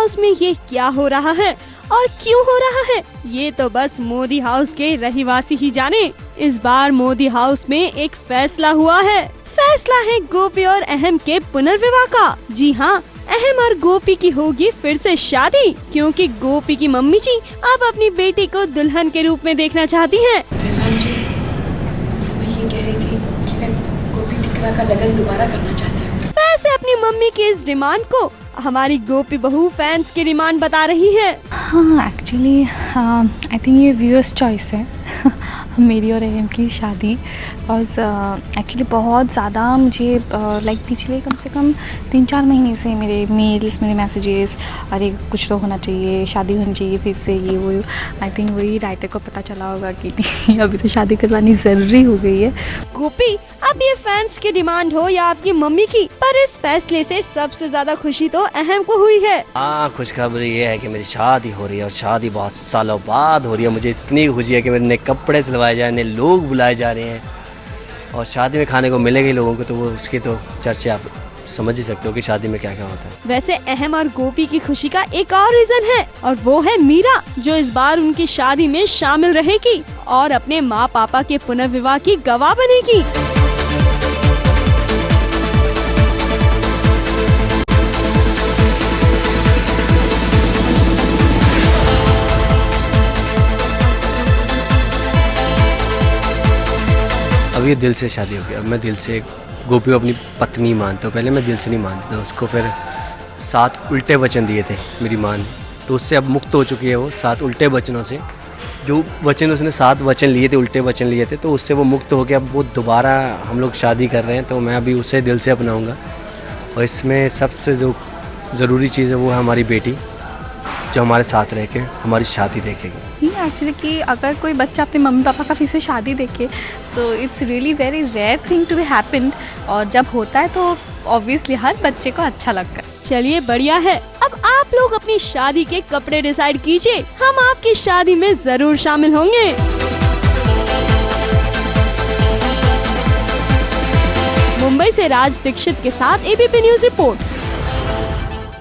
House में ये क्या हो रहा है और क्यों हो रहा है, ये तो बस मोदी हाउस के रहीवासी ही जाने। इस बार मोदी हाउस में एक फैसला हुआ है। फैसला है गोपी और अहम के पुनर्विवाह का। जी हाँ, अहम और गोपी की होगी फिर से शादी, क्योंकि गोपी की मम्मी जी अब अपनी बेटी को दुल्हन के रूप में देखना चाहती हैं। जी, मैं ये कह रही थी कि मैं गोपी टिकरा का लगन दोबारा करना चाहती हूँ। वैसे अपनी मम्मी की इस डिमांड को हमारी गोपी बहू फैंस की डिमांड बता रही है। हाँ, एक्चुअली आई थिंक ये व्यूअर्स चॉइस है मेरी और अहम की शादी। और एक्चुअली बहुत ज़्यादा मुझे लाइक पिछले कम से कम 3-4 महीने से मेरे मेल्स, मेरे मैसेजेस, अरे कुछ तो होना चाहिए, शादी होनी चाहिए फिर से, ये वो। आई थिंक वही राइटर को पता चला होगा कि नहीं, अभी तो शादी करवानी ज़रूरी हो गई है। गोपी, अब ये फैंस की डिमांड हो या आपकी मम्मी की, पर इस फैसले से सबसे ज्यादा खुशी तो अहम को हुई है। हाँ, खुशखबरी ये है कि मेरी शादी हो रही है और शादी बहुत सालों बाद हो रही है। मुझे इतनी खुशी है कि मेरे नए कपड़े सिलवाए जा रहे हैं, नए लोग बुलाए जा रहे हैं और शादी में खाने को मिलेगा लोगों को, तो वो उसके तो चर्चे आप समझ ही सकते हो कि शादी में क्या क्या होता है। वैसे अहम और गोपी की खुशी का एक और रीजन है और वो है मीरा, जो इस बार उनकी शादी में शामिल रहेगी और अपने माँ पापा के पुनर्विवाह की गवाह बनेगी। अब ये दिल से शादी हो गई। अब मैं दिल से गोपी को अपनी पत्नी मानता हूँ। पहले मैं दिल से नहीं मानता था उसको। फिर 7 उल्टे वचन दिए थे मेरी माँ ने, तो उससे अब मुक्त हो चुकी है वो 7 उल्टे वचनों से। जो वचन उसने 7 वचन लिए थे, उल्टे वचन लिए थे, तो उससे वो मुक्त हो गया। अब वो दोबारा हम लोग शादी कर रहे हैं, तो मैं अभी उसे दिल से अपनाऊँगा। और इसमें सबसे जो ज़रूरी चीज़ है वो है हमारी बेटी, जो हमारे साथ रह के हमारी शादी देखेगी। एक्चुअली कि अगर कोई बच्चा अपने मम्मी पापा का फिर से शादी देखे, so it's really very rare thing to be happened. और जब होता है तो ऑब्वियसली हर बच्चे को अच्छा लगता है। चलिए, बढ़िया है। अब आप लोग अपनी शादी के कपड़े डिसाइड कीजिए, हम आपकी शादी में जरूर शामिल होंगे। मुंबई से राज दीक्षित के साथ एबीपी न्यूज रिपोर्ट।